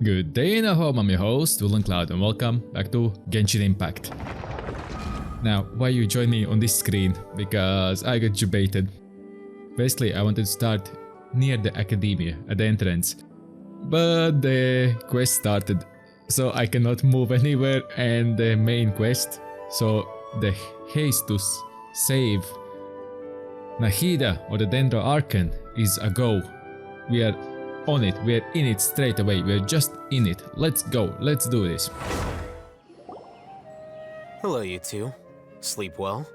Good day in a home, I'm your host, VillainCloud, and welcome back to Genshin Impact. Now, why you join me on this screen? Because I got you baited. Basically, I wanted to start near the academia, at the entrance. But the quest started, so I cannot move anywhere, and the main quest, so the haste to save Nahida or the dendro archon is a go. We are on it, we're in it straight away, we're just in it. Let's go, let's do this. Hello, you two. Sleep well?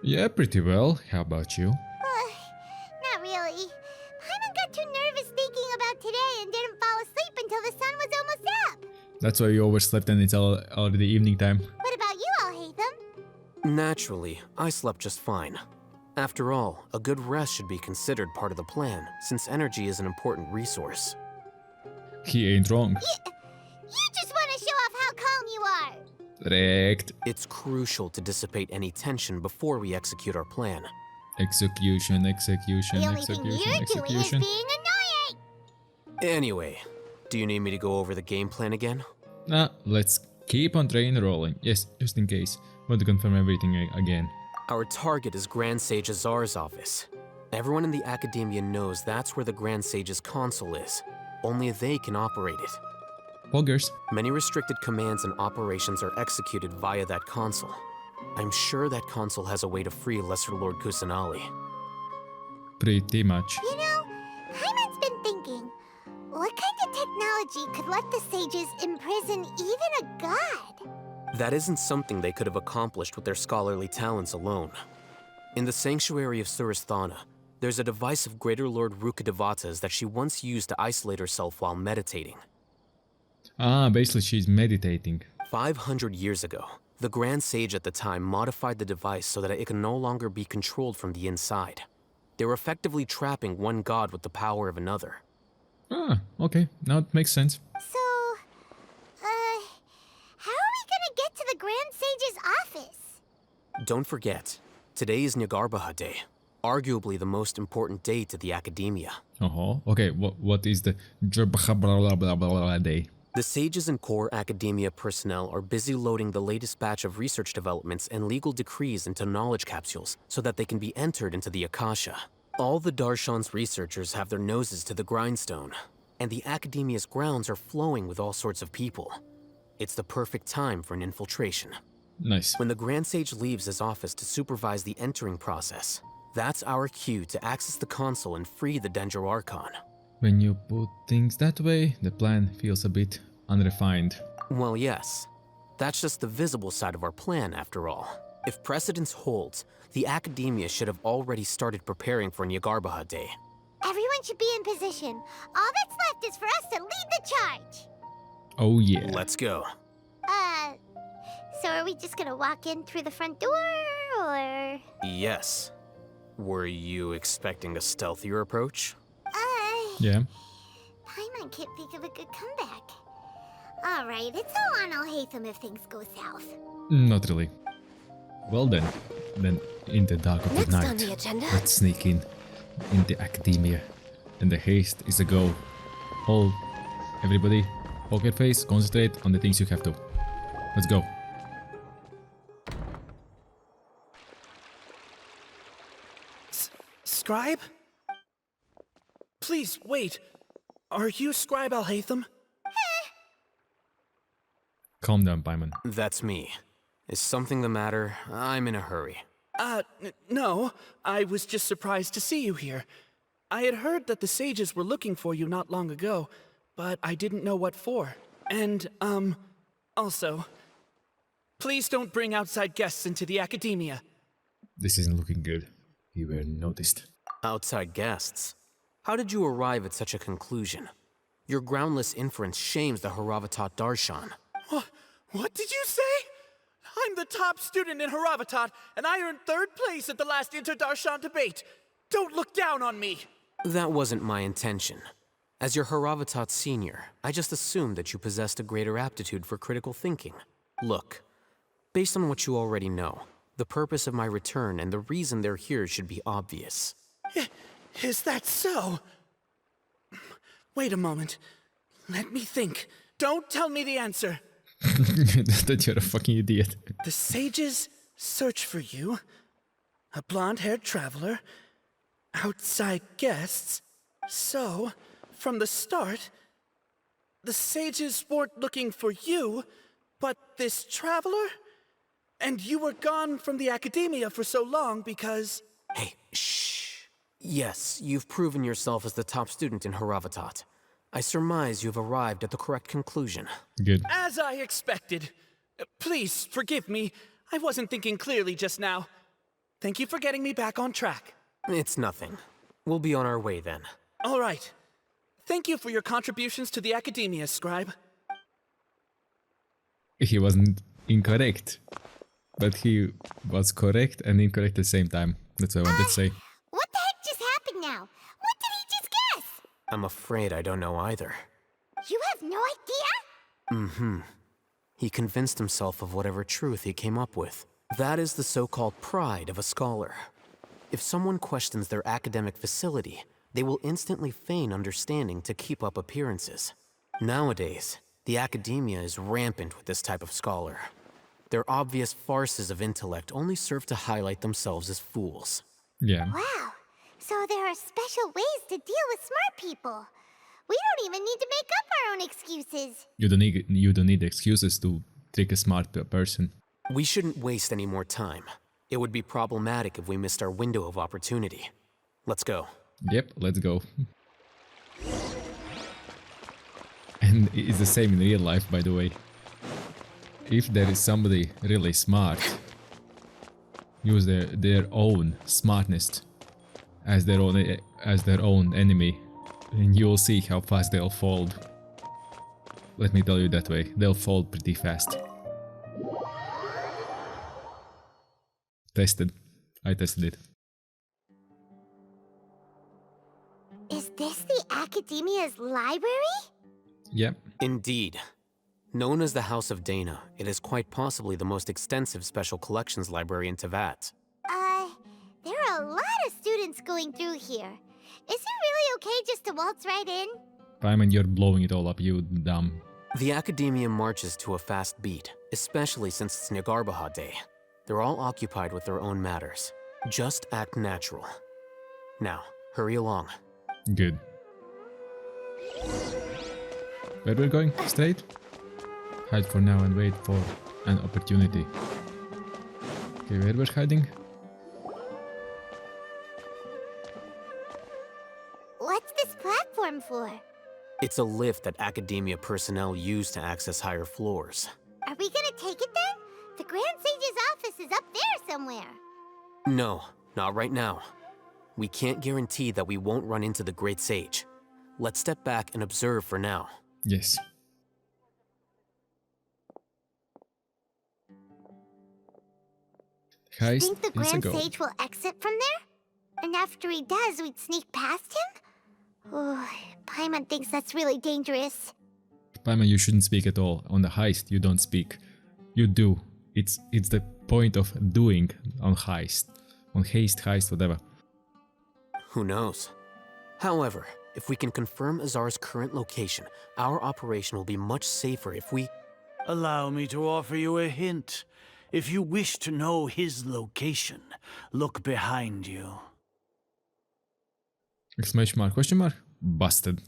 Yeah, pretty well. How about you? Not really. Paimon got too nervous thinking about today and didn't fall asleep until the sun was almost up. That's why you overslept and it's already evening time. What about you, Alhaitham? Naturally, I slept just fine. After all, a good rest should be considered part of the plan, since energy is an important resource. He ain't wrong. You just want to show off how calm you are. Correct. It's crucial to dissipate any tension before we execute our plan. Execution. The only thing you're doing is being annoying. Anyway, do you need me to go over the game plan again? Nah, let's keep on train rolling. Yes, just in case. Want to confirm everything again. Our target is Grand Sage Azar's office. Everyone in the academia knows that's where the Grand Sage's console is. Only they can operate it. Poggers. Many restricted commands and operations are executed via that console. I'm sure that console has a way to free Lesser Lord Kusanali. Pretty much. You know, Paimon's been thinking, what kind of technology could let the sages imprison even a god? That isn't something they could have accomplished with their scholarly talents alone. In the Sanctuary of Suristhana, there's a device of Greater Lord Rukkhadevata's that she once used to isolate herself while meditating. Ah, basically she's meditating. 500 years ago, the Grand Sage at the time modified the device so that it can no longer be controlled from the inside. They were effectively trapping one god with the power of another. Ah, okay, now it makes sense. So, how are we gonna get to the Grand Sage's office? Don't forget, today is Nyagarbaha Day, arguably the most important day to the academia. Okay, what is the day? The sages and core academia personnel are busy loading the latest batch of research developments and legal decrees into knowledge capsules so that they can be entered into the Akasha. All the Darshan's researchers have their noses to the grindstone, and the academia's grounds are flowing with all sorts of people. It's the perfect time for an infiltration. Nice. When the Grand Sage leaves his office to supervise the entering process, that's our cue to access the console and free the Dendro Archon. When you put things that way, the plan feels a bit unrefined. Well, yes. That's just the visible side of our plan, after all. If precedence holds, the academia should have already started preparing for Nyagarbaha Day. Everyone should be in position. All that's left is for us to lead the charge. Oh yeah. Let's go. So are we just gonna walk in through the front door, or? Yes. Were you expecting a stealthier approach? Yeah. Paimon can't think of a good comeback. Alright, it's all on Alhaitham if things go south. Not really. Well then in the dark of the Next on night, the agenda. let's sneak in the academia. And the haste is a go. Everybody, poker face, concentrate on the things you have to. Let's go. Scribe? Please, wait. Are you Scribe Alhaitham? Calm down, Paimon. That's me. Is something the matter? I'm in a hurry. No. I was just surprised to see you here. I had heard that the sages were looking for you not long ago, but I didn't know what for. And, also, please don't bring outside guests into the academia. This isn't looking good. You were noticed. Outside guests? How did you arrive at such a conclusion? Your groundless inference shames the Haravatat Darshan. What did you say? I'm the top student in Haravatat, and I earned 3rd place at the last Inter-Darshan debate. Don't look down on me. That wasn't my intention. As your Haravatat senior, I just assumed that you possessed a greater aptitude for critical thinking. Look, based on what you already know, the purpose of my return and the reason they're here should be obvious. Is that so? Wait a moment. Let me think. Don't tell me the answer. That you're a fucking idiot. The sages search for you. A blonde-haired traveler. Outside guests. So, from the start, the sages weren't looking for you, but this traveler? And you were gone from the academia for so long because... Hey, shh. Yes, you've proven yourself as the top student in Haravatat. I surmise you've arrived at the correct conclusion. Good. As I expected. Please, forgive me. I wasn't thinking clearly just now. Thank you for getting me back on track. It's nothing. We'll be on our way then. All right. Thank you for your contributions to the academia, scribe. He wasn't incorrect, but he was correct and incorrect at the same time. That's what I wanted to say. What the heck just happened now? What did he just guess? I'm afraid I don't know either. You have no idea? He convinced himself of whatever truth he came up with. That is the so-called pride of a scholar. If someone questions their academic facility, they will instantly feign understanding to keep up appearances. Nowadays, the academia is rampant with this type of scholar. Their obvious farces of intellect only serve to highlight themselves as fools. Yeah. Wow. So there are special ways to deal with smart people. We don't even need to make up our own excuses. You don't need excuses to trick a smart person. We shouldn't waste any more time. It would be problematic if we missed our window of opportunity. Let's go. Yep, let's go. And it's the same in real life, by the way. If there is somebody really smart, use their own smartness as their own enemy, and you will see how fast they'll fold. Let me tell you that way, they'll fold pretty fast. Tested. I tested it. Is this the academia's library? Yep. Indeed. Known as the House of Dana, it is quite possibly the most extensive special collections library in Tevat. There are a lot of students going through here. Is it really okay just to waltz right in? Paimon, you're blowing it all up, you dumb. The academia marches to a fast beat, especially since it's Nagarbaha Day. They're all occupied with their own matters. Just act natural. Now, hurry along. Good. Where we're going? Straight? Hide for now and wait for an opportunity. Okay, where we're hiding? What's this platform for? It's a lift that academia personnel use to access higher floors. Are we gonna take it then? The Grand Sage's office is up there somewhere. No, not right now. We can't guarantee that we won't run into the Great Sage. Let's step back and observe for now. Yes. Heist Think the is a Grand go. Sage will exit from there? And after he does, we'd sneak past him? Oh, Paimon thinks that's really dangerous. Paimon, you shouldn't speak at all. On the heist, you don't speak. You do. It's the point of doing on heist. On heist, whatever. Who knows? However, if we can confirm Azar's current location, our operation will be much safer if we... Allow me to offer you a hint. If you wish to know his location, look behind you. Exclamation mark, question mark? Busted.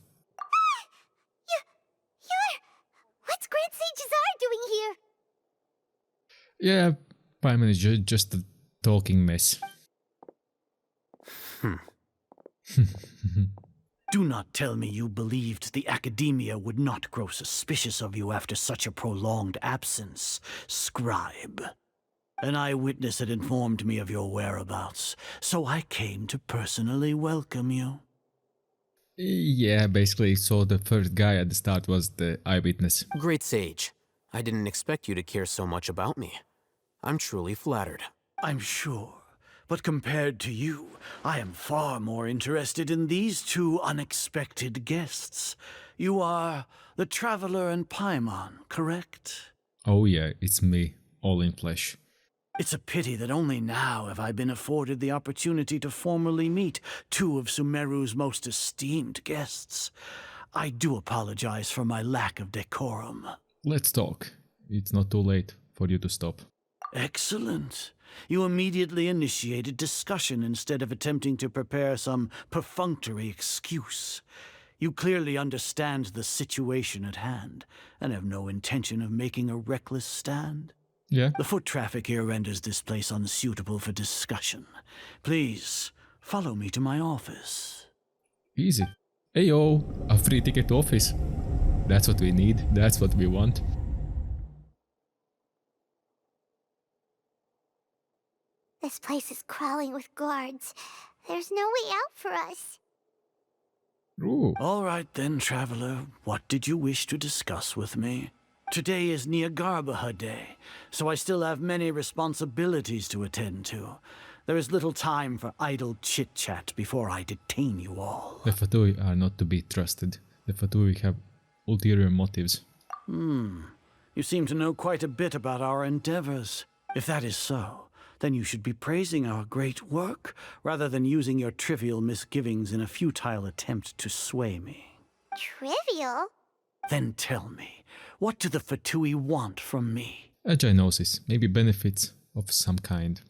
What's Grand Sage Azar doing here? Yeah, Paimon is just a talking mess. Do not tell me you believed the academia would not grow suspicious of you after such a prolonged absence, scribe. An eyewitness had informed me of your whereabouts, so I came to personally welcome you. Yeah, basically, so the first guy at the start was the eyewitness. Great Sage, I didn't expect you to care so much about me. I'm truly flattered. I'm sure, but compared to you, I am far more interested in these two unexpected guests. You are the Traveler and Paimon, correct? Oh yeah, it's me, all in flesh. It's a pity that only now have I been afforded the opportunity to formally meet two of Sumeru's most esteemed guests. I do apologize for my lack of decorum. Let's talk. It's not too late for you to stop. Excellent. You immediately initiated discussion instead of attempting to prepare some perfunctory excuse. You clearly understand the situation at hand, and have no intention of making a reckless stand. Yeah. The foot traffic here renders this place unsuitable for discussion. Please, follow me to my office. Easy. Ayo, a free ticket to office. That's what we need. That's what we want. This place is crawling with guards. There's no way out for us. Ooh. All right then, traveler. What did you wish to discuss with me? Today is Niagarbaha Day, so I still have many responsibilities to attend to. There is little time for idle chit-chat before I detain you all. The Fatui are not to be trusted. The Fatui have ulterior motives. You seem to know quite a bit about our endeavors. If that is so, then you should be praising our great work, rather than using your trivial misgivings in a futile attempt to sway me. Trivial? Then tell me, what do the Fatui want from me? A gynosis, maybe benefits of some kind.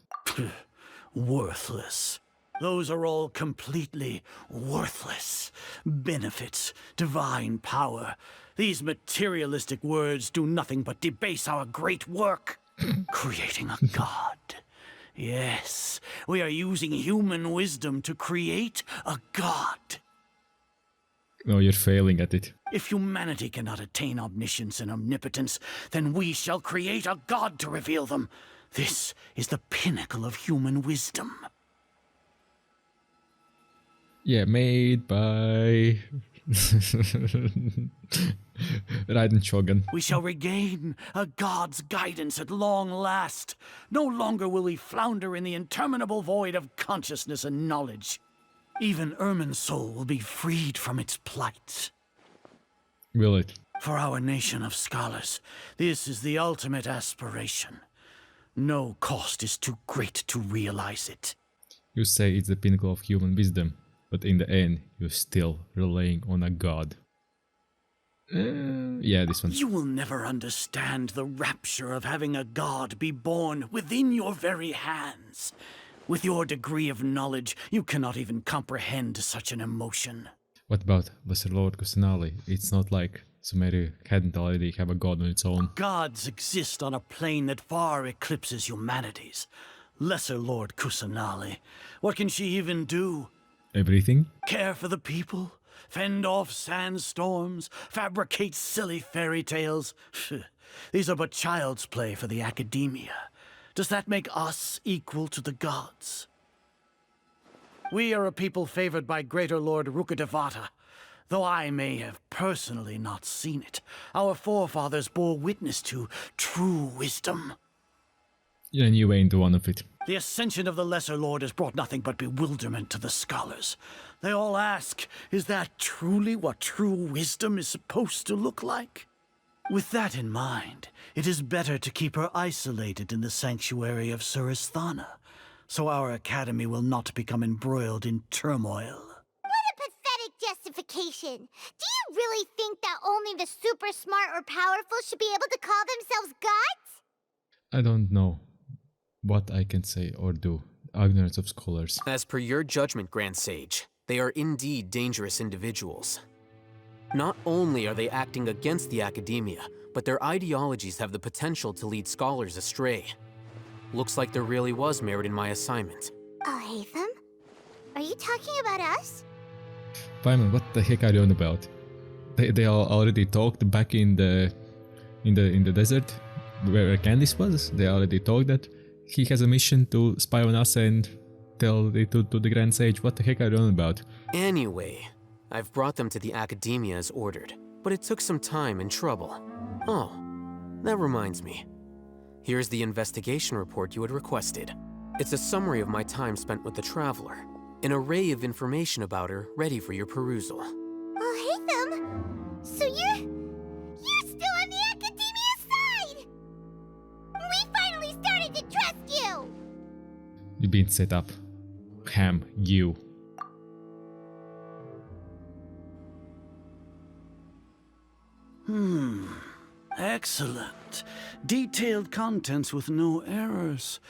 Worthless. Those are all completely worthless. Benefits, divine power. These materialistic words do nothing but debase our great work. Creating a god. Yes, we are using human wisdom to create a god. No, you're failing at it. If humanity cannot attain omniscience and omnipotence, then we shall create a god to reveal them. This is the pinnacle of human wisdom. Yeah, made by Raiden Shogun. We shall regain a god's guidance at long last. No longer will we flounder in the interminable void of consciousness and knowledge. Even Ermin's soul will be freed from its plight. Will it? For our nation of scholars, this is the ultimate aspiration. No cost is too great to realize it. You say it's the pinnacle of human wisdom, but in the end, you're still relying on a god. Yeah, this one. You will never understand the rapture of having a god be born within your very hands. With your degree of knowledge, you cannot even comprehend such an emotion. What about Lesser Lord Kusanali? It's not like Sumeru hadn't already have a god on its own. Gods exist on a plane that far eclipses humanity's. Lesser Lord Kusanali. What can she even do? Everything? Care for the people? Fend off sandstorms? Fabricate silly fairy tales? These are but child's play for the academia. Does that make us equal to the gods? We are a people favored by Greater Lord Rukadevata. Though I may have personally not seen it, our forefathers bore witness to true wisdom. Yeah, and you ain't one of it. The ascension of the Lesser Lord has brought nothing but bewilderment to the scholars. They all ask, is that truly what true wisdom is supposed to look like? With that in mind, it is better to keep her isolated in the sanctuary of Suristhana, so our academy will not become embroiled in turmoil. What a pathetic justification! Do you really think that only the super smart or powerful should be able to call themselves gods? I don't know what I can say or do. Ignorance of scholars. As per your judgment, Grand Sage, they are indeed dangerous individuals. Not only are they acting against the academia, but their ideologies have the potential to lead scholars astray. Looks like there really was merit in my assignment. Oh, Hatham? Are you talking about us? Paimon, what the heck are you on about? They all already talked back in the desert where Candice was. They already talked that he has a mission to spy on us and tell it to the Grand Sage. What the heck are you on about? Anyway, I've brought them to the academia as ordered, but it took some time and trouble. Oh, that reminds me. Here's the investigation report you had requested. It's a summary of my time spent with the Traveler. An array of information about her ready for your perusal. Oh, Hatham! So you're still on the academia side! We finally started to trust you! You've been set up. Ham, you. Excellent. Detailed contents with no errors.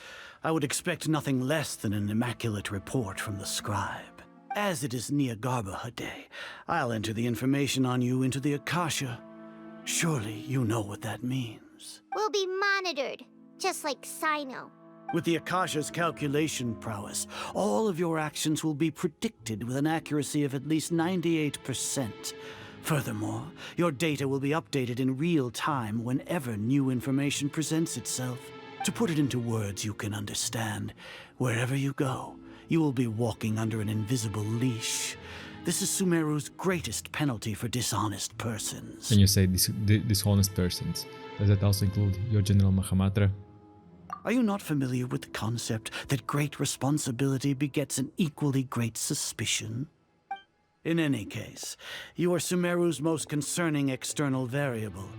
I would expect nothing less than an immaculate report from the scribe. As it is Neagarbaha Day, I'll enter the information on you into the Akasha. Surely you know what that means. We'll be monitored, just like Sino. With the Akasha's calculation prowess, all of your actions will be predicted with an accuracy of at least 98%. Furthermore, your data will be updated in real time whenever new information presents itself. To put it into words you can understand, wherever you go, you will be walking under an invisible leash. This is Sumeru's greatest penalty for dishonest persons. When you say dishonest persons, does that also include your General Mahamatra? Are you not familiar with the concept that great responsibility begets an equally great suspicion? In any case, you are Sumeru's most concerning external variable.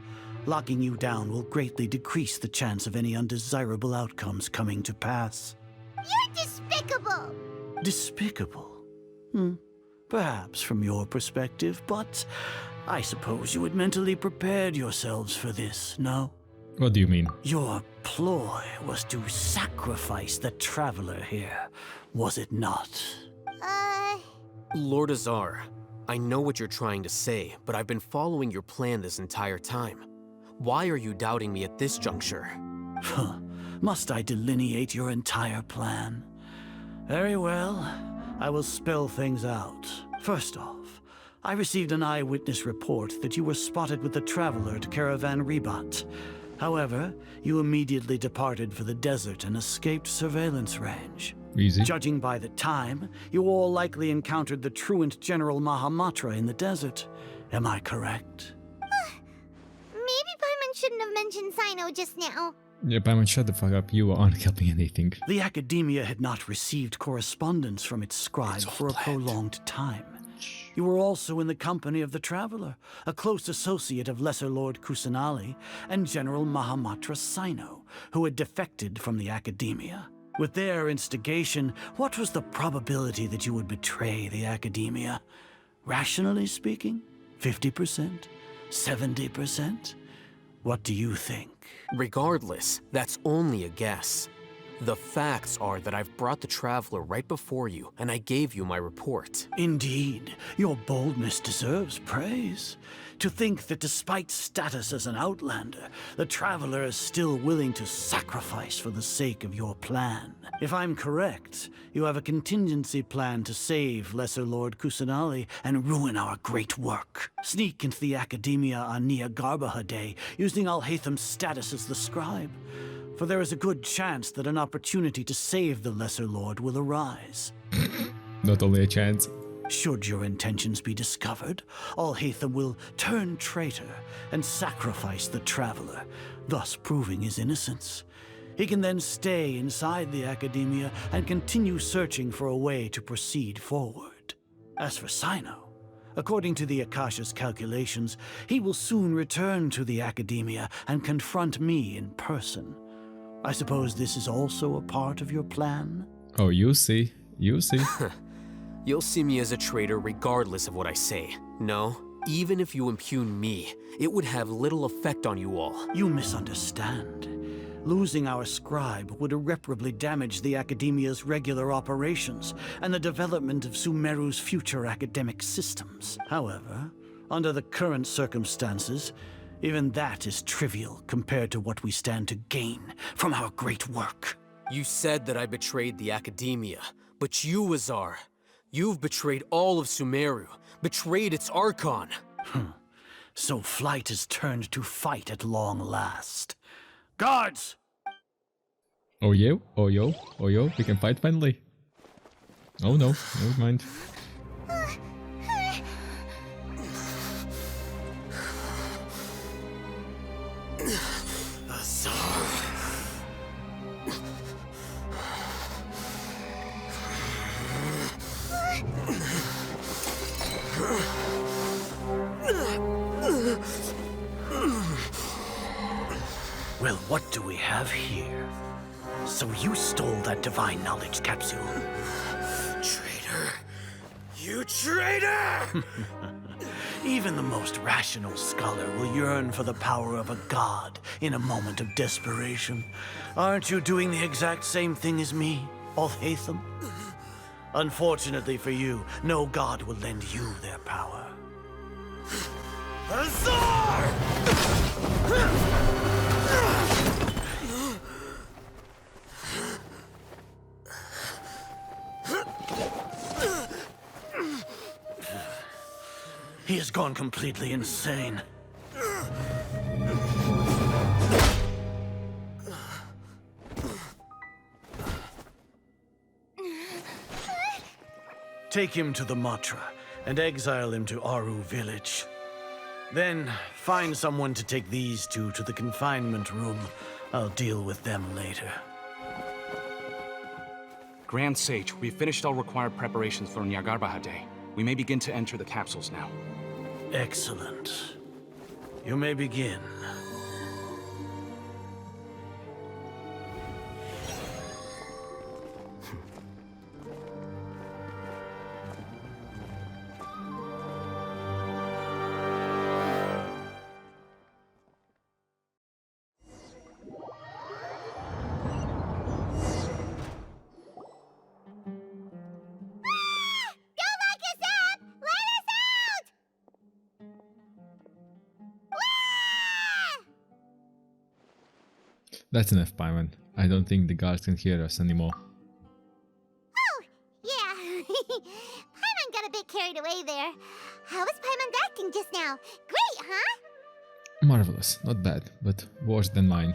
Locking you down will greatly decrease the chance of any undesirable outcomes coming to pass. You're despicable! Despicable? Perhaps from your perspective, but I suppose you had mentally prepared yourselves for this, no? What do you mean? Your ploy was to sacrifice the traveler here, was it not? Lord Azar, I know what you're trying to say, but I've been following your plan this entire time. Why are you doubting me at this juncture? Must I delineate your entire plan? Very well. I will spell things out. First off, I received an eyewitness report that you were spotted with the traveler at Caravan Ribat. However, you immediately departed for the desert and escaped surveillance range. Easy. Judging by the time, you all likely encountered the truant General Mahamatra in the desert. Am I correct? Maybe Paimon shouldn't have mentioned Sino just now. Yeah, Paimon, shut the fuck up. You aren't helping anything. The Academia had not received correspondence from its scribe for a prolonged time. You were also in the company of the Traveler, a close associate of Lesser Lord Kusanali and General Mahamatra Sino, who had defected from the Academia. With their instigation, what was the probability that you would betray the Academia? Rationally speaking, 50%? 70%? What do you think? Regardless, that's only a guess. The facts are that I've brought the Traveler right before you, and I gave you my report. Indeed, your boldness deserves praise. To think that despite status as an outlander, the Traveler is still willing to sacrifice for the sake of your plan. If I'm correct, you have a contingency plan to save Lesser Lord Kusanali and ruin our great work. Sneak into the Academia on Neagarbaha Day, using Alhaitham's status as the scribe. For there is a good chance that an opportunity to save the Lesser Lord will arise. Not only a chance. Should your intentions be discovered, Alhaitham will turn traitor and sacrifice the Traveler, thus proving his innocence. He can then stay inside the Academia and continue searching for a way to proceed forward. As for Sino, according to the Akasha's calculations, he will soon return to the Academia and confront me in person. I suppose this is also a part of your plan? Oh, you see. You see. You'll see me as a traitor regardless of what I say. No, even if you impugn me, it would have little effect on you all. You misunderstand. Losing our scribe would irreparably damage the Academia's regular operations and the development of Sumeru's future academic systems. However, under the current circumstances, even that is trivial compared to what we stand to gain from our great work. You said that I betrayed the Academia, but you, Azar, you've betrayed all of Sumeru, betrayed its archon. So flight has turned to fight at long last. Guards! Oh yo, oh yo, oh yo, we can fight finally. Oh no, never mind. Well, what do we have here? So you stole that divine knowledge capsule. Traitor! You traitor! Even the most rational scholar will yearn for the power of a god in a moment of desperation. Aren't you doing the exact same thing as me, Alhaitham? Unfortunately for you, no god will lend you their power. Azar! He has gone completely insane. Take him to the Matra and exile him to Aru village. Then find someone to take these two to the confinement room. I'll deal with them later. Grand Sage, we've finished all required preparations for Nyargarbaha Day. We may begin to enter the capsules now. Excellent. You may begin. Don't lock us up! Let us out! That's enough, Paimon. I don't think the guards can hear us anymore. Oh, yeah. Paimon got a bit carried away there. How was Paimon acting just now? Great, huh? Marvelous. Not bad, but worse than mine.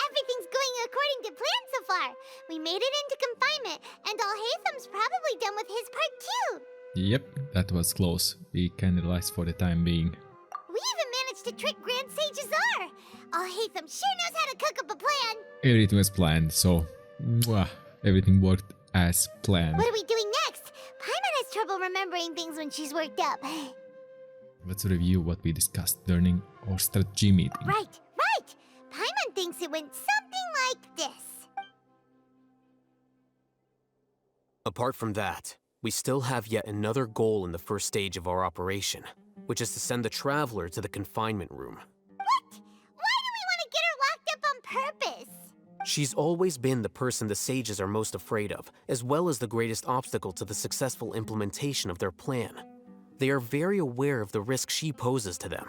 Everything's going according to plan so far. We made it into confinement, and Alhaitham's probably done with his part too. Yep, that was close. We can relax for the time being. We even managed to trick Grand Sage Azar. Alhaitham sure knows how to cook up a plan. Everything was planned, so mwah, everything worked as planned. What are we doing next? Paimon has trouble remembering things when she's worked up. Let's review what we discussed during our strategy meeting. Right. Paimon thinks it went something like this. Apart from that, we still have yet another goal in the first stage of our operation, which is to send the Traveler to the confinement room. What? Why do we want to get her locked up on purpose? She's always been the person the sages are most afraid of, as well as the greatest obstacle to the successful implementation of their plan. They are very aware of the risk she poses to them.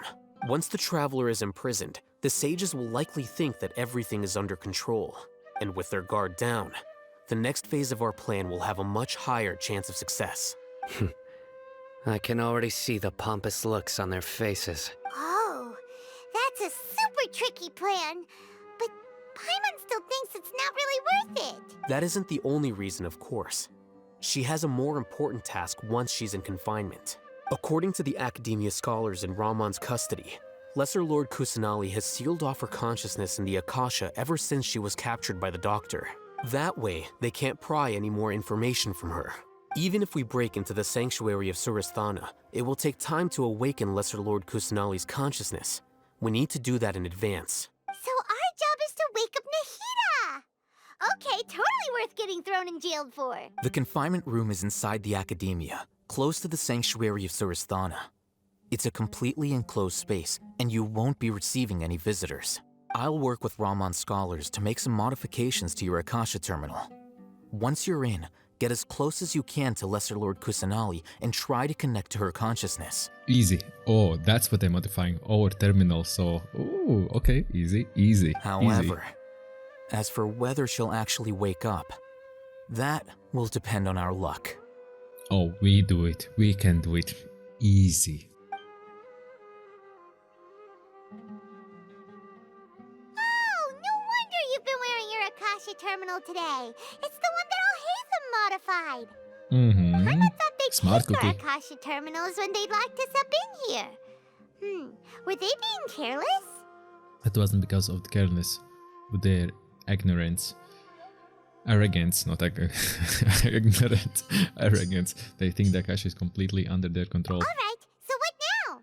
Once the Traveler is imprisoned, the sages will likely think that everything is under control. And with their guard down, the next phase of our plan will have a much higher chance of success. I can already see the pompous looks on their faces. Oh, that's a super tricky plan. But Paimon still thinks it's not really worth it. That isn't the only reason, of course. She has a more important task once she's in confinement. According to the Academia scholars in Ramon's custody, Lesser Lord Kusanali has sealed off her consciousness in the Akasha ever since she was captured by the Doctor. That way, they can't pry any more information from her. Even if we break into the sanctuary of Surasthana, it will take time to awaken Lesser Lord Kusanali's consciousness. We need to do that in advance. So our job is to wake up Nahida. Okay, totally worth getting thrown and jailed for. The confinement room is inside the Academia, close to the sanctuary of Surasthana. It's a completely enclosed space, and you won't be receiving any visitors. I'll work with Ramon's scholars to make some modifications to your Akasha terminal. Once you're in, get as close as you can to Lesser Lord Kusanali and try to connect to her consciousness. Easy. Oh, that's what I'm modifying. Our terminal, so... Ooh, okay. Easy. However, as for whether she'll actually wake up, that will depend on our luck. Oh, we do it. We can do it. Easy. Oh, no wonder you've been wearing your Akasha terminal today. It's the one that Alhaitham modified. Paimon thought they'd Smart take our cookie. Akasha terminals when they'd locked us up in here. Were they being careless? That wasn't because of the carelessness, but their ignorance. Arrogance, not ignorance. Arrogance. They think the Akasha is completely under their control. Alright, so what now?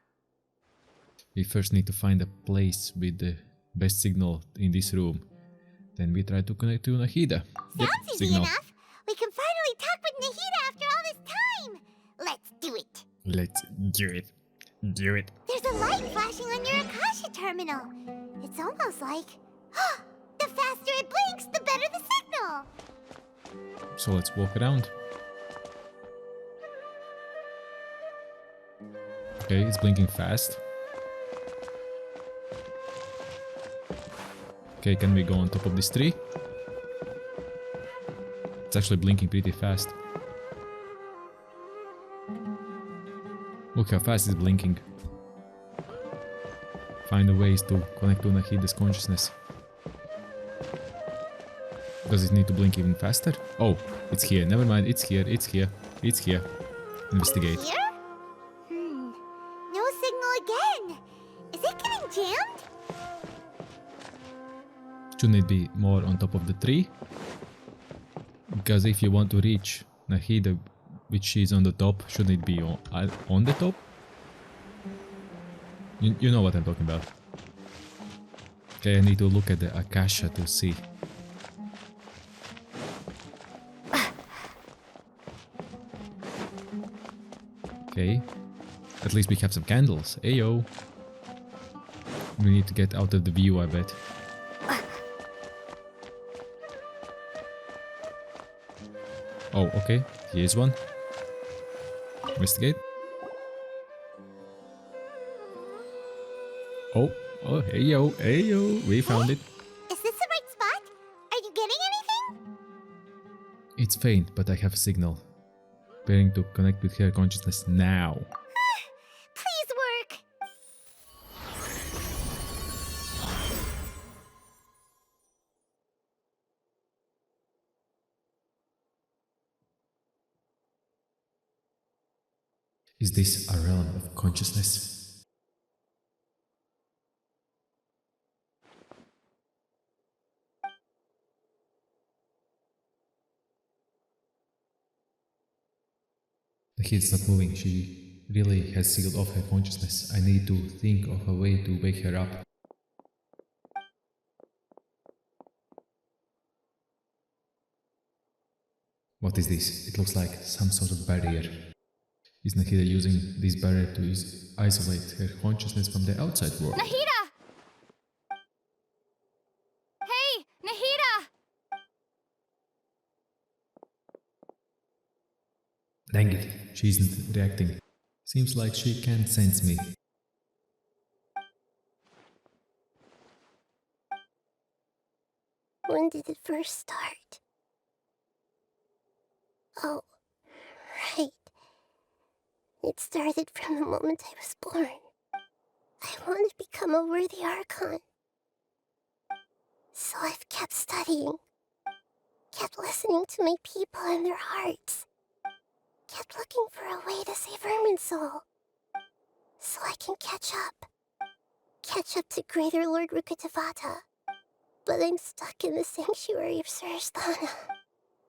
We first need to find a place with the best signal in this room. Then we try to connect to Nahida. Sounds easy enough. We can finally talk with Nahida after all this time. Let's do it. Let's do it. Do it. There's a light flashing on your Akasha terminal. It's almost like... the faster it blinks, the better the signal. So let's walk around. Okay, it's blinking fast. Okay, can we go on top of this tree? It's actually blinking pretty fast. Look how fast it's blinking. Find a ways to connect to Nahida's consciousness. Does it need to blink even faster? Oh, it's here. Never mind, it's here, it's here, it's here. Investigate. Here? No signal again. Is it getting jammed? Shouldn't it be more on top of the tree? Because if you want to reach Nahida, which is on the top, shouldn't it be on the top? You know what I'm talking about. Okay, I need to look at the Akasha to see. Okay, at least we have some candles. Ayo. We need to get out of the view, I bet. Oh, okay. Here's one. Investigate. Oh, hey yo, we found it. Is this the right spot? Are you getting anything? It's faint, but I have a signal. Preparing to connect with her consciousness now. Please work. Is this a realm of consciousness? The kid's not moving. She really has sealed off her consciousness. I need to think of a way to wake her up. What is this? It looks like some sort of barrier. Is Nahida using this barrier to isolate her consciousness from the outside world? Nahida! Hey, Nahida! Dang it, she isn't reacting. Seems like she can't sense me. When did it first start? Oh, right. It started from the moment I was born. I wanted to become a worthy archon. So I've kept studying. Kept listening to my people and their hearts. Kept looking for a way to save Irminsul. So I can catch up. Catch up to Greater Lord Rukkhadevata. But I'm stuck in the sanctuary of Sarasthana.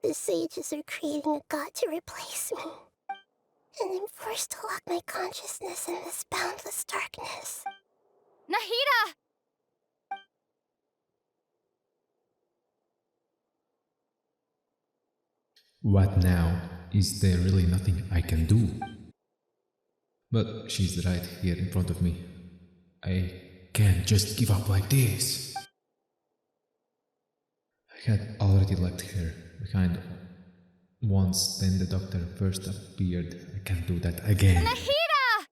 The sages are creating a god to replace me. And I'm forced to lock my consciousness in this boundless darkness. Nahida! What now? Is there really nothing I can do? But she's right here in front of me. I can't just give up like this. I had already left her behind once, then the doctor first appeared. I can't do that again. Nahida!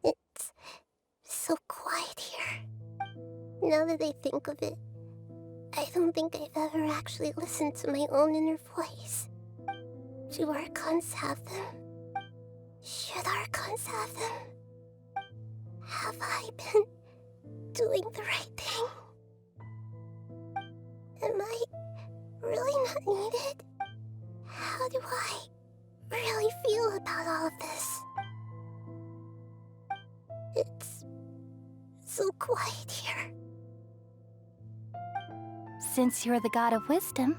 It's so quiet here. Now that I think of it, I don't think I've ever actually listened to my own inner voice. Do archons have them? Should archons have them? Have I been doing the right thing? Am I really not needed? How do I really feel about all of this? It's so quiet here. Since you're the god of wisdom,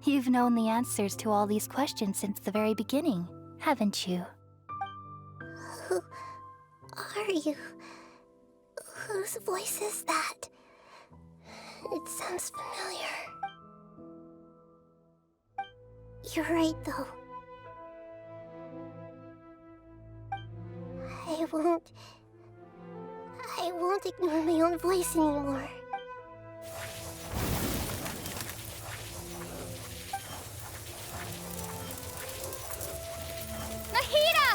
you've known the answers to all these questions since the very beginning, haven't you? Who are you? Whose voice is that? It sounds familiar. You're right, though. I won't ignore my own voice anymore. Nahida!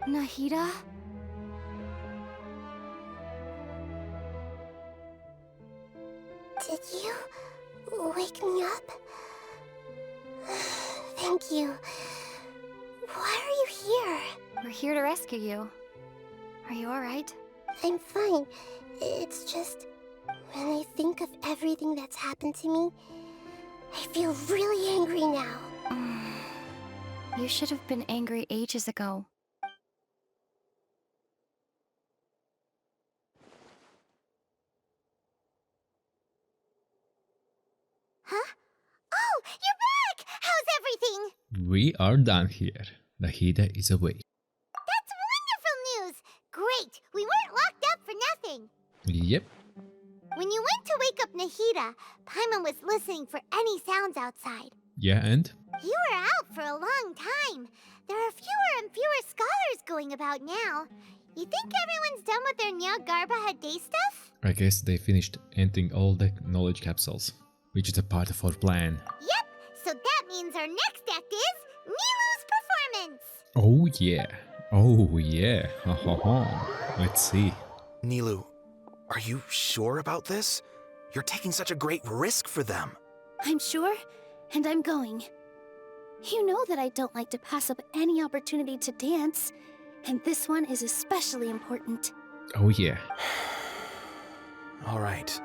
Nahida? Did you wake me up? Thank you. Why are you here? We're here to rescue you. Are you alright? I'm fine. It's just, when I think of everything that's happened to me, I feel really angry now. You should have been angry ages ago. Huh? Oh, you're back! How's everything? We are done here. Nahida is away. That's wonderful news! Great! We weren't locked up for nothing! Yep. When you went to wake up Nahida, Paimon was listening for any sounds outside. Yeah, and? You were out for a long time. There are fewer and fewer scholars going about now. You think everyone's done with their Nyargarba Day stuff? I guess they finished emptying all the knowledge capsules, which is a part of our plan. Yep, so that means our next act is Nilu's performance! Oh yeah. Oh yeah. Ha ha ha. Let's see. Nilu, are you sure about this? You're taking such a great risk for them. I'm sure, and I'm going. You know that I don't like to pass up any opportunity to dance, and this one is especially important. Oh yeah. All right.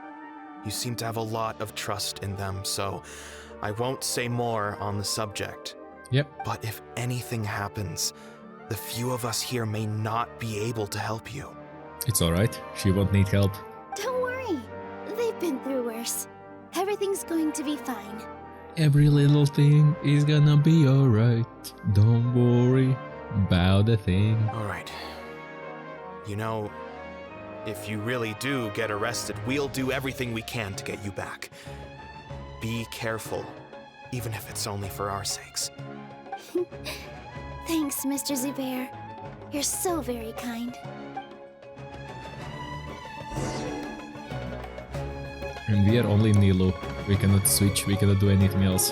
You seem to have a lot of trust in them, so I won't say more on the subject. Yep. But if anything happens, the few of us here may not be able to help you. It's alright. She won't need help. Don't worry. They've been through worse. Everything's going to be fine. Every little thing is gonna be alright. Don't worry about a thing. All right. You know, if you really do get arrested, we'll do everything we can to get you back. Be careful, even if it's only for our sakes. Thanks, Mr. Zubair. You're so very kind. And we are only Nilu. We cannot switch, we cannot do anything else.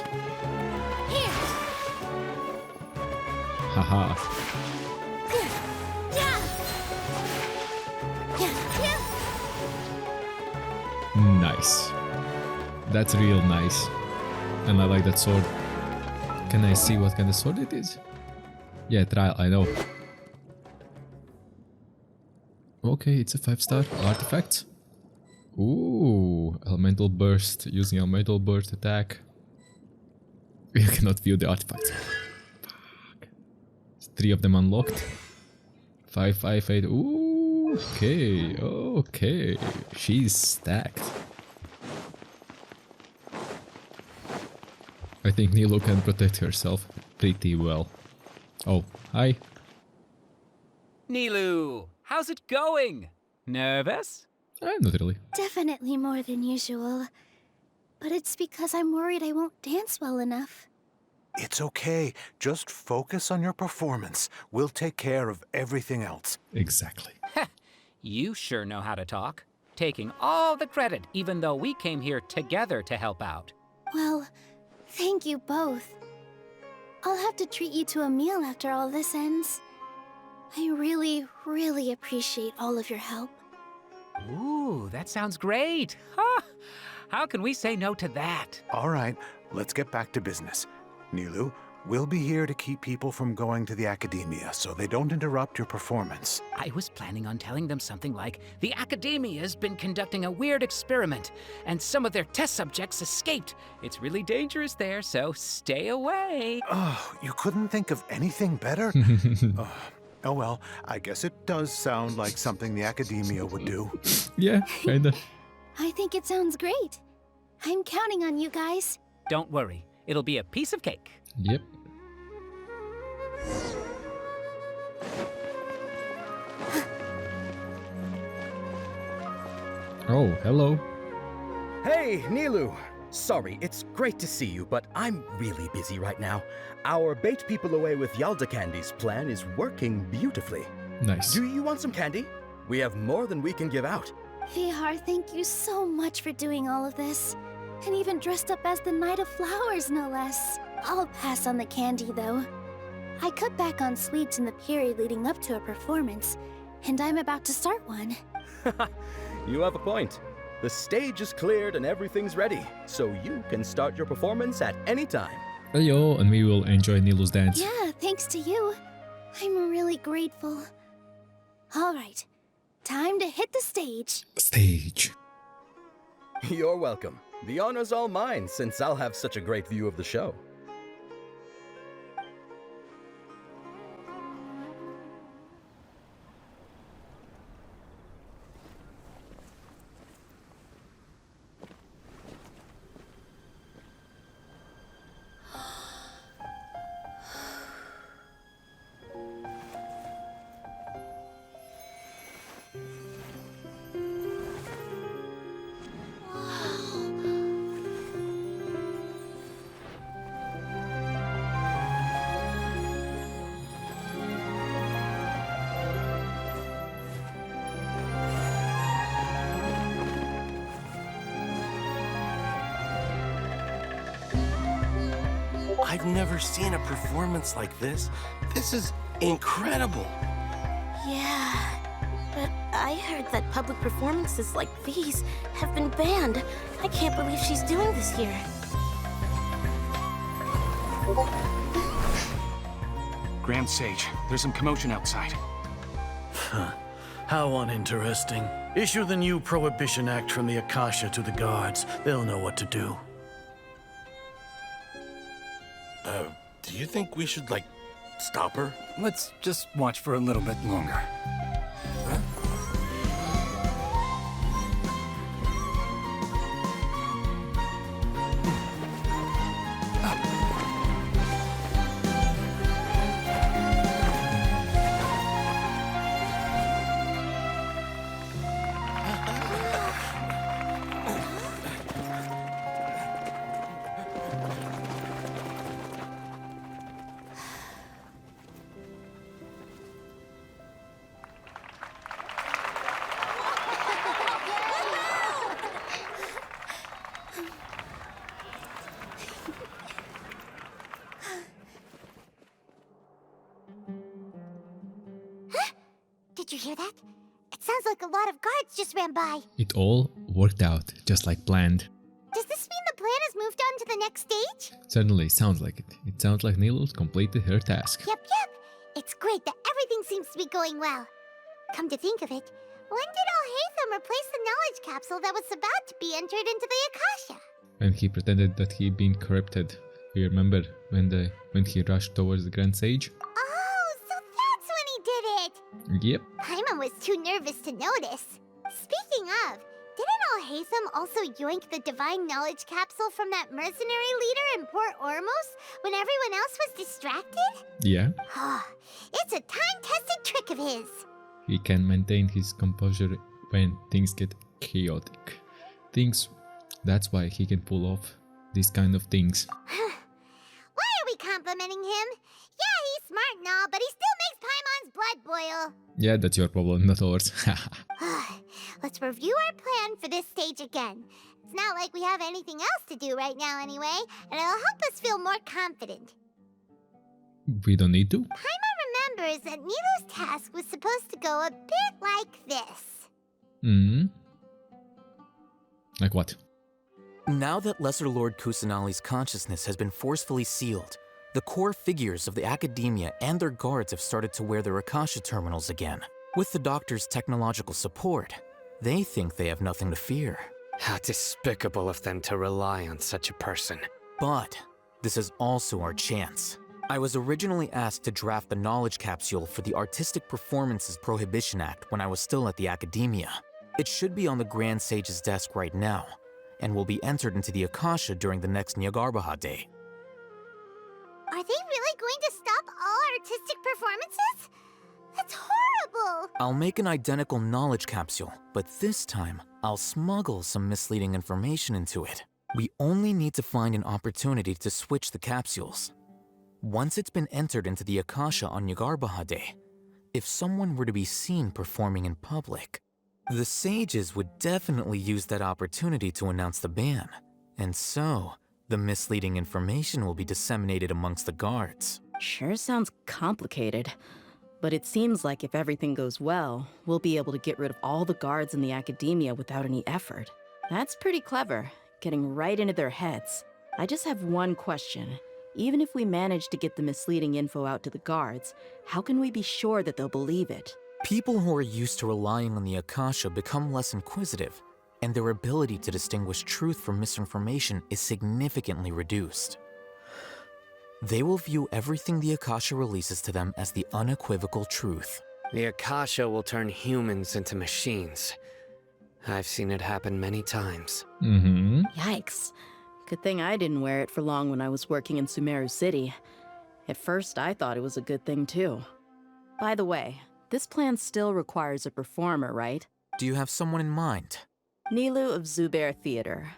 Here! Haha. Nice. That's real nice. And I like that sword. Can I see what kind of sword it is? Yeah, trial, I know. Okay, it's a 5-star artifact. Ooh, elemental burst. Using elemental burst attack. You cannot view the artifacts. Fuck. 3 of them unlocked. 5, 5, 8. Ooh, okay, okay. She's stacked. I think Nilu can protect herself pretty well. Oh, hi. Nilu, how's it going? Nervous? Not really. Definitely more than usual. But it's because I'm worried I won't dance well enough. It's okay. Just focus on your performance. We'll take care of everything else. Exactly. You sure know how to talk. Taking all the credit, even though we came here together to help out. Well, thank you both. I'll have to treat you to a meal after all this ends. I really, really appreciate all of your help. Ooh, that sounds great. Huh? How can we say no to that? All right, let's get back to business. Nilu, we'll be here to keep people from going to the academia so they don't interrupt your performance. I was planning on telling them something like, the academia's been conducting a weird experiment, and some of their test subjects escaped. It's really dangerous there, so stay away. Oh, you couldn't think of anything better? Oh well, I guess it does sound like something the academia would do. Yeah, kinda. I think it sounds great. I'm counting on you guys. Don't worry, it'll be a piece of cake. Yep. Oh, hello. Hey, Nilu! Sorry, it's great to see you, but I'm really busy right now. Our Bait People Away with Yalda Candies plan is working beautifully. Nice. Do you want some candy? We have more than we can give out. Vihar, thank you so much for doing all of this. And even dressed up as the Knight of Flowers, no less. I'll pass on the candy, though. I cut back on sweets in the period leading up to a performance, and I'm about to start one. You have a point. The stage is cleared and everything's ready, so you can start your performance at any time. Heyo, and we will enjoy Nilu's dance. Yeah, thanks to you. I'm really grateful. All right, time to hit the stage. Stage. You're welcome. The honor's all mine, since I'll have such a great view of the show. I've never seen a performance like this. This is incredible. Yeah, but I heard that public performances like these have been banned. I can't believe she's doing this here. Grand Sage, there's some commotion outside. How uninteresting. Issue the new Prohibition Act from the Akasha to the guards. They'll know what to do. Do you think we should, like, stop her? Let's just watch for a little bit longer. Did you hear that? It sounds like a lot of guards just ran by. It all worked out just like planned. Does this mean the plan has moved on to the next stage? Certainly sounds like it. It sounds like Nilu's completed her task. Yep. It's great that everything seems to be going well. Come to think of it, when did Al-Haytham replace the knowledge capsule that was about to be entered into the Akasha? When he pretended that he'd been corrupted. You remember when he rushed towards the Grand Sage? Oh, so that's when he did it! Yep. Paimon was too nervous to notice. Speaking of, didn't Al-Haytham also yoink the divine knowledge capsule from that mercenary leader in Port Ormos when everyone else was distracted? Yeah. It's a time-tested trick of his. He can maintain his composure when things get chaotic. That's why he can pull off these kind of things. Why are we complimenting him? Yeah, he's smart and all, but he still makes Paimon's blood boil. Yeah, that's your problem, not ours. Let's review our plan for this stage again. It's not like we have anything else to do right now anyway, and it'll help us feel more confident. We don't need to? Paimon remembers that Nilu's task was supposed to go a bit like this. Like what? Now that Lesser Lord Kusanali's consciousness has been forcefully sealed, the core figures of the academia and their guards have started to wear their Akasha terminals again. With the doctor's technological support, they think they have nothing to fear. How despicable of them to rely on such a person. But this is also our chance. I was originally asked to draft the knowledge capsule for the Artistic Performances Prohibition Act when I was still at the academia. It should be on the Grand Sage's desk right now, and will be entered into the Akasha during the next Nyargarbaha Day. Are they really going to stop All artistic performances? That's horrible! I'll make an identical knowledge capsule, but this time, I'll smuggle some misleading information into it. We only need to find an opportunity to switch the capsules. Once it's been entered into the Akasha on Yagarbaha Day, if someone were to be seen performing in public, the sages would definitely use that opportunity to announce the ban. And so, the misleading information will be disseminated amongst the guards. Sure sounds complicated. But it seems like if everything goes well, we'll be able to get rid of all the guards in the academia without any effort. That's pretty clever, getting right into their heads. I just have one question. Even if we manage to get the misleading info out to the guards, how can we be sure that they'll believe it? People who are used to relying on the Akasha become less inquisitive, and their ability to distinguish truth from misinformation is significantly reduced. They will view everything the Akasha releases to them as the unequivocal truth. The Akasha will turn humans into machines. I've seen it happen many times. Yikes. Good thing I didn't wear it for long when I was working in Sumeru City. At first, I thought it was a good thing too. By the way, this plan still requires a performer, right? Do you have someone in mind? Nilu of Zubair Theater.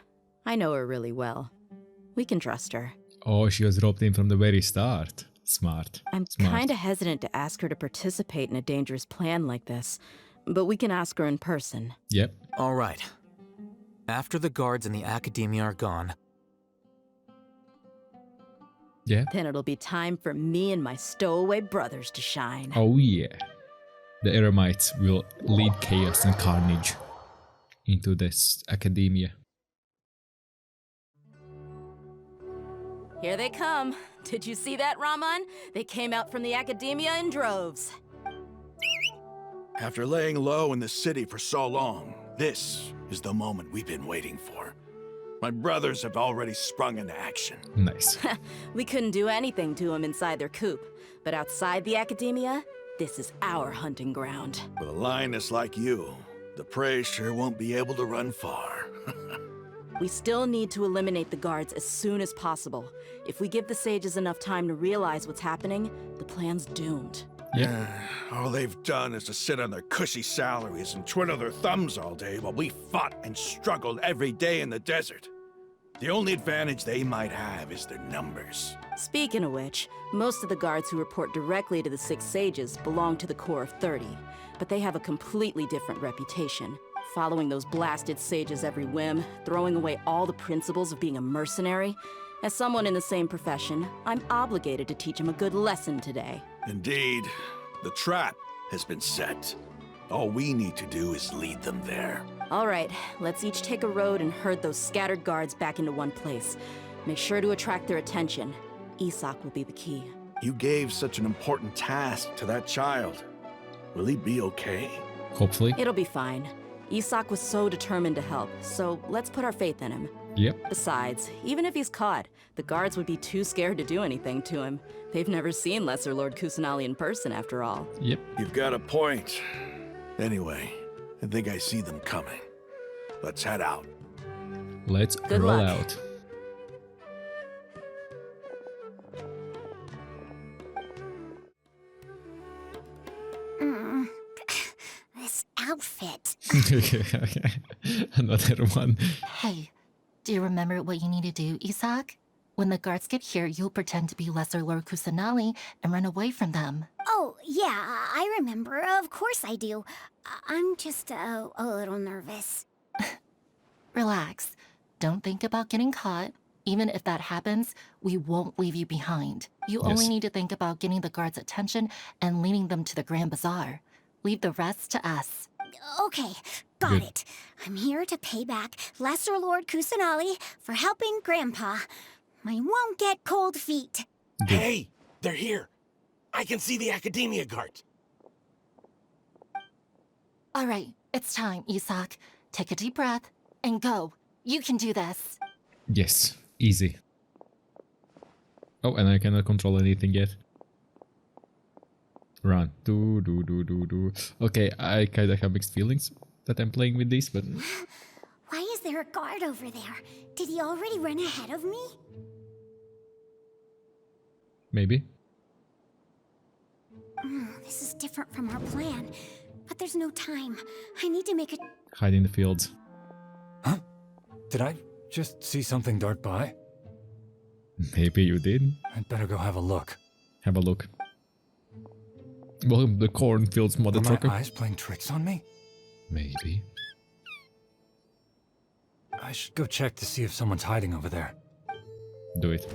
I know her really well. We can trust her. Oh, she was roped in from the very start. Smart. I'm kinda hesitant to ask her to participate in a dangerous plan like this, but we can ask her in person. Yep. All right. After the guards in the academia are gone, then it'll be time for me and my stowaway brothers to shine. Oh yeah. The Eremites will lead chaos and carnage into this academia. Here they come. Did you see that, Raman? They came out from the academia in droves. After laying low in the city for so long, this is the moment we've been waiting for. My brothers have already sprung into action. Nice. We couldn't do anything to them inside their coop, but outside the academia, this is our hunting ground. With a lioness like you, the prey sure won't be able to run far. We still need to eliminate the guards as soon as possible. If we give the sages enough time to realize what's happening, the plan's doomed. Yeah. All they've done is to sit on their cushy salaries and twiddle their thumbs all day while we fought and struggled every day in the desert. The only advantage they might have is their numbers. Speaking of which, most of the guards who report directly to the Six Sages belong to the Corps of 30, but they have a completely different reputation. Following those blasted sages every whim, throwing away all the principles of being a mercenary. As someone in the same profession, I'm obligated to teach them a good lesson today. Indeed, the trap has been set. All we need to do is lead them there. All right, let's each take a road and herd those scattered guards back into one place. Make sure to attract their attention. Isak will be the key. You gave such an important task to that child. Will he be okay? Hopefully. It'll be fine. Isak was so determined to help, so let's put our faith in him. Yep. Besides, even if he's caught, the guards would be too scared to do anything to him. They've never seen Lesser Lord Kusanali in person, after all. Yep. You've got a point. Anyway, I think I see them coming. Let's head out. Let's Good roll luck. out. This outfit. Another one. Hey, do you remember what you need to do, Isak? When the guards get here, you'll pretend to be Lesser Lord Kusanali and run away from them. Oh, yeah, I remember. Of course I do. I'm just a little nervous. Relax. Don't think about getting caught. Even if that happens, we won't leave you behind. You only need to think about getting the guards' attention and leading them to the Grand Bazaar. Leave the rest to us. Okay, got it. I'm here to pay back Lesser Lord Kusanali for helping Grandpa. I won't get cold feet. Hey, they're here. I can see the academia guards. All right, it's time, Isak. Take a deep breath and go. You can do this. Yes, easy. Oh, and I cannot control anything yet. Run. Do. Okay, I kinda have mixed feelings that I'm playing with this, but... Why is there a guard over there? Did he already run ahead of me? Maybe. This is different from our plan, but there's no time. I need to make a... Hide in the fields. Huh? Did I just see something dart by? Maybe you did. I'd better go have a look. Have a look. Welcome to the cornfields, mother trucker. Are my eyes playing tricks on me? Maybe. I should go check to see if someone's hiding over there. Do it.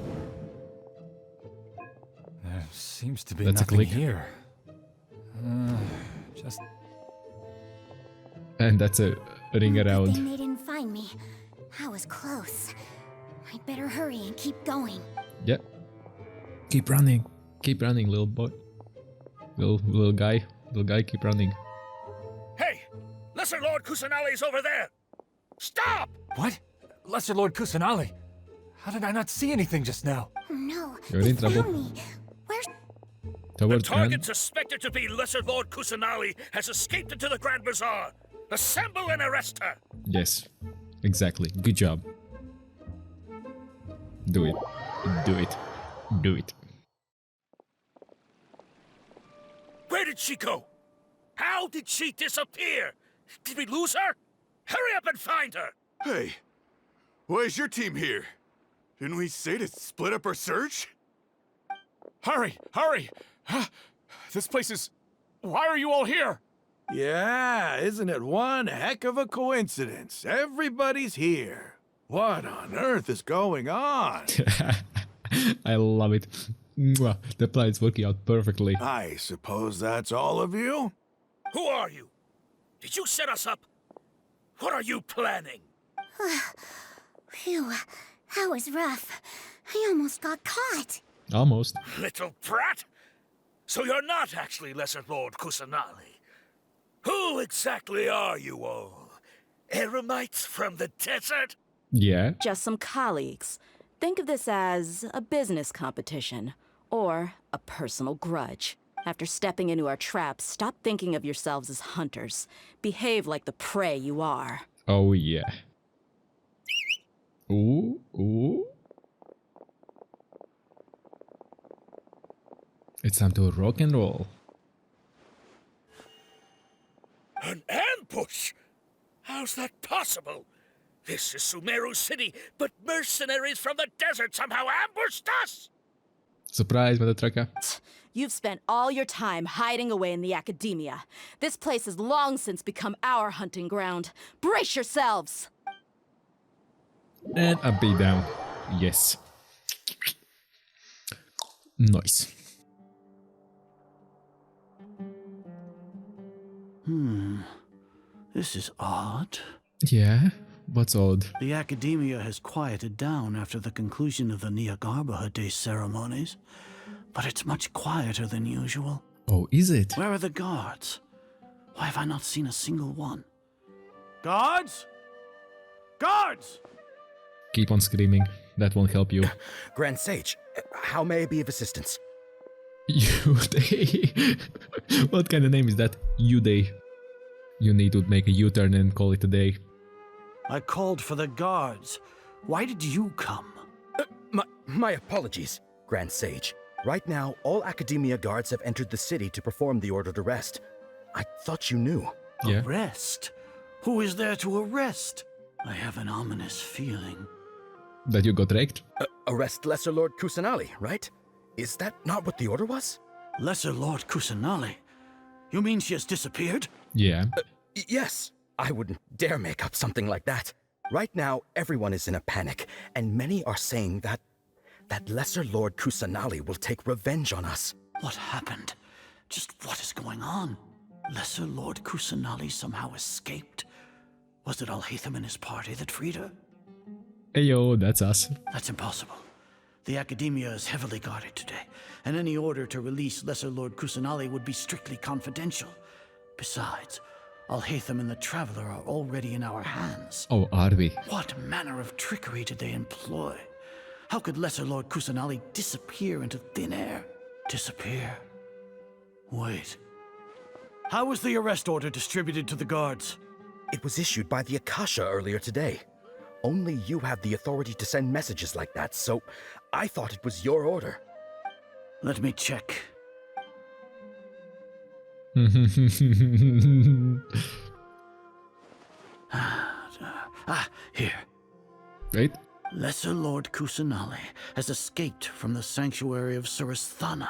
There seems to be That's a nothing click. here. Just... And that's a ring Good around. thing they didn't find me. I was close. I'd better hurry and keep going. Yeah. Keep running. Keep running, little boy. Little guy. Little guy, keep running. Hey! Lesser Lord Kusanali's over there! Stop! What? Lesser Lord Kusanali? How did I not see anything just now? No, You're in trouble. Where's... The Towards target man. suspected to be Lesser Lord Kusanali has escaped into the Grand Bazaar. Assemble and arrest her! Yes. Exactly. Good job. Do it. Do it. Do it. Where did she go? How did she disappear? Did we lose her? Hurry up and find her! Hey, why is your team here? Didn't we say to split up our search? Hurry! Hurry! This place is... Why are you all here? Yeah, isn't it one heck of a coincidence? Everybody's here. What on earth is going on? I love it. Mwah. The plan is working out perfectly. I suppose that's all of you? Who are you? Did you set us up? What are you planning? Phew, that was rough. I almost got caught. Almost. Little brat! So you're not actually Lesser Lord Kusanali. Who exactly are you all? Eremites from the desert? Yeah. Just some colleagues. Think of this as a business competition, or a personal grudge. After stepping into our traps, stop thinking of yourselves as hunters. Behave like the prey you are. Oh yeah. Ooh, ooh. It's time to rock and roll. An ambush? How's that possible? This is Sumeru City, but mercenaries from the desert somehow ambushed us! Surprise, mother trucker. You've spent all your time hiding away in the academia. This place has long since become our hunting ground. Brace yourselves! And a beat down. Yes. Nice. This is odd. Yeah? What's odd? The academia has quieted down after the conclusion of the Nyagarbha Day ceremonies, but it's much quieter than usual. Oh, is it? Where are the guards? Why have I not seen a single one? Guards? Guards! Keep on screaming. That won't help you. Grand Sage, how may I be of assistance? U-Day. What kind of name is that? U-Day. You need to make a U-turn and call it a day. I called for the guards. Why did you come? My apologies, Grand Sage. Right now, all Academia guards have entered the city to perform the ordered arrest. I thought you knew. Yeah. Arrest? Who is there to arrest? I have an ominous feeling. That you got wrecked? Arrest Lesser Lord Kusanali, right? Is that not what the order was? Lesser Lord Kusanali? You mean she has disappeared? Yeah. Yes. I wouldn't dare make up something like that. Right now, everyone is in a panic, and many are saying that Lesser Lord Kusanali will take revenge on us. What happened? Just what is going on? Lesser Lord Kusanali somehow escaped? Was it Alhaitham and his party that freed her? Ayo, that's us. That's impossible. The Academia is heavily guarded today, and any order to release Lesser Lord Kusanali would be strictly confidential. Besides, Alhaitham and the Traveler are already in our hands. Oh, are we? What manner of trickery did they employ? How could Lesser Lord Kusanali disappear into thin air? Disappear? Wait. How was the arrest order distributed to the guards? It was issued by the Akasha earlier today. Only you have the authority to send messages like that, so I thought it was your order. Let me check. Here. Wait. Lesser Lord Kusanali has escaped from the sanctuary of Surasthana.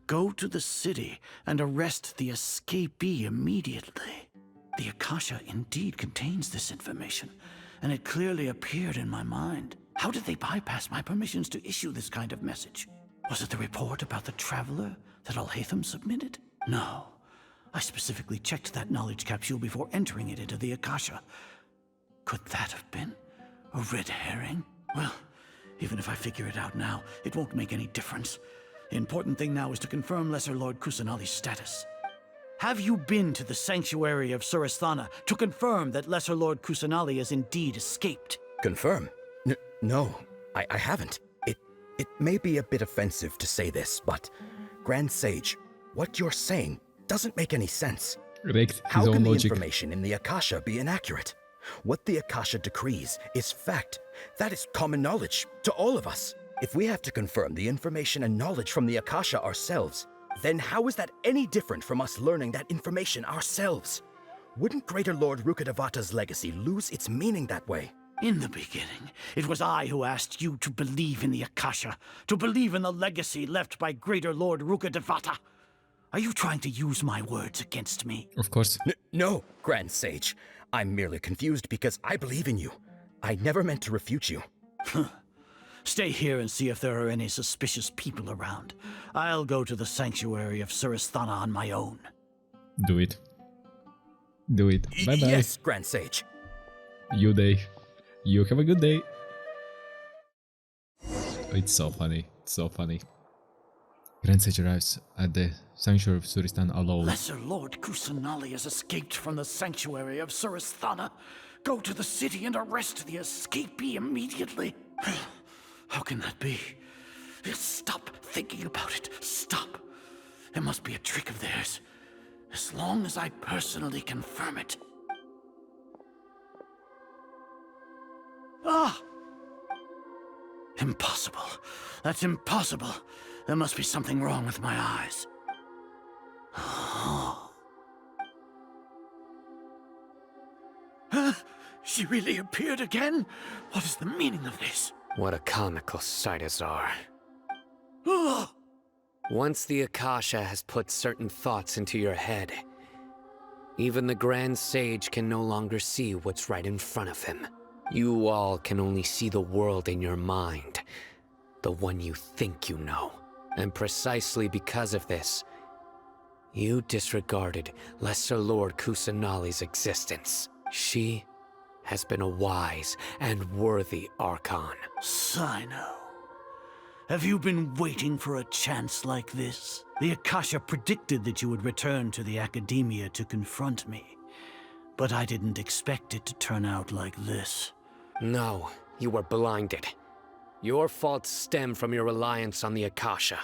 Go to the city and arrest the escapee immediately. The Akasha indeed contains this information, and it clearly appeared in my mind. How did they bypass my permissions to issue this kind of message? Was it the report about the traveler that Alhaitham submitted? No. I specifically checked that knowledge capsule before entering it into the Akasha. Could that have been a red herring? Well, even if I figure it out now, it won't make any difference. The important thing now is to confirm Lesser Lord Kusanali's status. Have you been to the sanctuary of Surasthana to confirm that Lesser Lord Kusanali has indeed escaped? Confirm? No, I haven't. It may be a bit offensive to say this, but Grand Sage, what you're saying doesn't make any sense. How can the information in the Akasha be inaccurate? What the Akasha decrees is fact. That is common knowledge to all of us. If we have to confirm the information and knowledge from the Akasha ourselves, then how is that any different from us learning that information ourselves? Wouldn't Greater Lord Rukkhadevata's legacy lose its meaning that way? In the beginning, it was I who asked you to believe in the Akasha, to believe in the legacy left by Greater Lord Rukkhadevata. Are you trying to use my words against me? Of course. No, Grand Sage. I'm merely confused because I believe in you. I never meant to refute you. Stay here and see if there are any suspicious people around. I'll go to the sanctuary of Surasthana on my own. Do it. Do it. Bye-bye. Yes, Grand Sage. You day. You have a good day. It's so funny. It's so funny. Grand Sage arrives at the sanctuary of Surasthana alone. Lesser Lord Kusanali has escaped from the sanctuary of Surasthana. Go to the city and arrest the escapee immediately. How can that be? Stop thinking about it. Stop. It must be a trick of theirs. As long as I personally confirm it. Ah! Impossible. That's impossible. There must be something wrong with my eyes. Huh? She really appeared again? What is the meaning of this? What a comical sight, Azar. Once the Akasha has put certain thoughts into your head, even the Grand Sage can no longer see what's right in front of him. You all can only see the world in your mind, the one you think you know. And precisely because of this, you disregarded Lesser Lord Kusanali's existence. She has been a wise and worthy archon. Sino, have you been waiting for a chance like this? The Akasha predicted that you would return to the Academia to confront me, but I didn't expect it to turn out like this. No, you were blinded. Your faults stem from your reliance on the Akasha.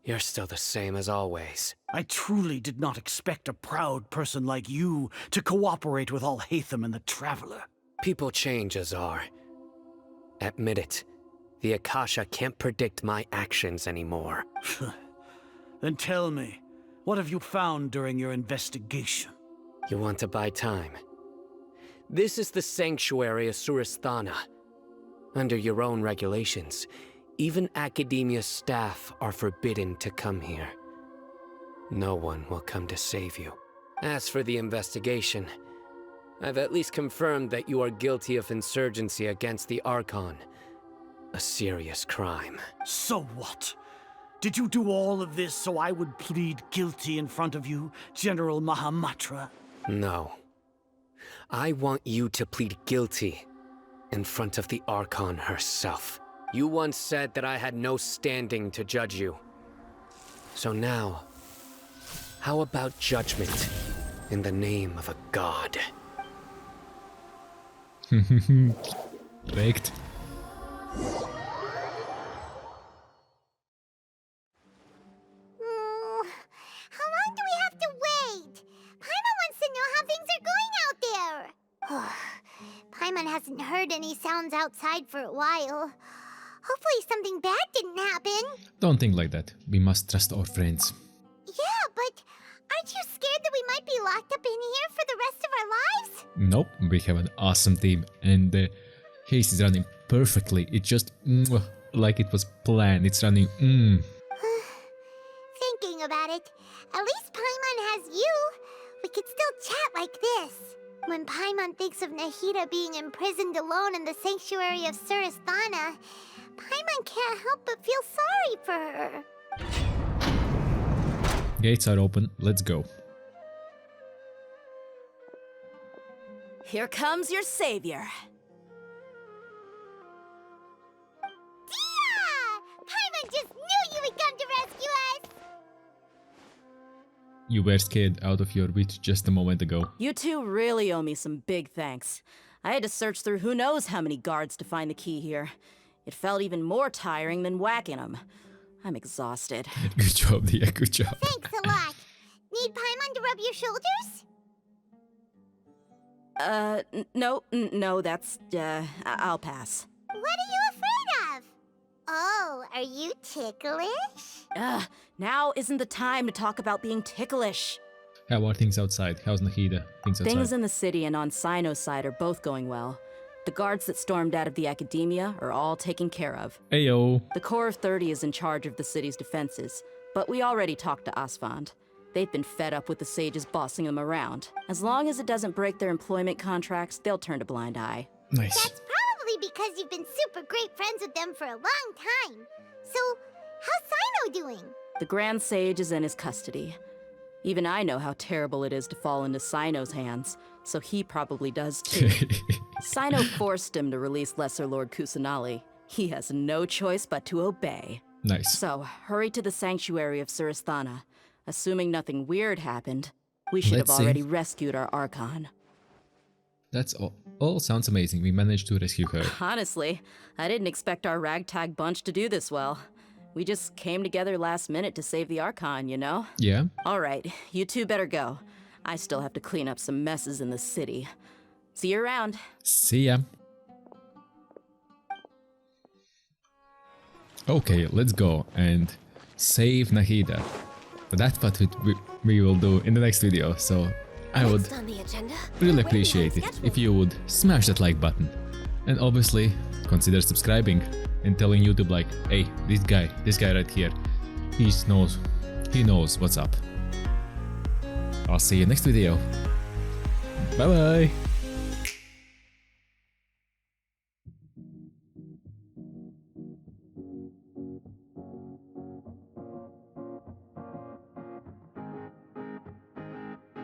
You're still the same as always. I truly did not expect a proud person like you to cooperate with Alhaitham and the Traveler. People change, Azar. Admit it. The Akasha can't predict my actions anymore. Then tell me, what have you found during your investigation? You want to buy time? This is the sanctuary of Surasthana. Under your own regulations, even Academia staff are forbidden to come here. No one will come to save you. As for the investigation, I've at least confirmed that you are guilty of insurgency against the Archon. A serious crime. So what? Did you do all of this so I would plead guilty in front of you, General Mahamatra? No. I want you to plead guilty in front of the Archon herself. You once said that I had no standing to judge you. So now, how about judgment in the name of a god? Rigged. How long do we have to wait? Paimon wants to know how things are going out there. Paimon hasn't heard any sounds outside for a while. Hopefully something bad didn't happen. Don't think like that. We must trust our friends. Yeah, but our Aren't you scared that we might be locked up in here for the rest of our lives? Nope, we have an awesome team and the HEIST is running perfectly. It just like it was planned. It's running. Thinking about it, at least Paimon has you. We could still chat like this. When Paimon thinks of Nahida being imprisoned alone in the sanctuary of Surasthana, Paimon can't help but feel sorry for her. Gates are open. Let's go. Here comes your savior. Paimon just knew you would come to rescue us! You were scared out of your wits just a moment ago. You two really owe me some big thanks. I had to search through who knows how many guards to find the key here. It felt even more tiring than whacking them. I'm exhausted. Good job, Dia. Good job. Thanks a lot. Need Paimon to rub your shoulders? No, that's, I'll pass. What are you afraid of? Oh, are you ticklish? Now isn't the time to talk about being ticklish. How are things outside? How's Nahida? Things outside? Things in the city and on Cyno's side are both going well. The guards that stormed out of the academia are all taken care of. Ayo. The Corps of 30 is in charge of the city's defenses, but we already talked to Asfand. They've been fed up with the sages bossing them around. As long as it doesn't break their employment contracts, they'll turn a blind eye. Nice. That's probably because you've been super great friends with them for a long time. So, how's Cyno doing? The Grand Sage is in his custody. Even I know how terrible it is to fall into Cyno's hands, so he probably does too. Cyno forced him to release Lesser Lord Kusanali. He has no choice but to obey. Nice. So, hurry to the sanctuary of Surasthana. Assuming nothing weird happened, we should have already rescued our archon. That's all sounds amazing. We managed to rescue her. Honestly, I didn't expect our ragtag bunch to do this well. We just came together last minute to save the archon, you know? Yeah. Alright, you two better go. I still have to clean up some messes in the city. See you around. See ya. Okay, let's go and save Nahida. But that's what we will do in the next video, so I would really appreciate it if you would smash that like button. And obviously, consider subscribing and telling YouTube like, hey, this guy right here, he knows what's up. I'll see you next video. Bye bye!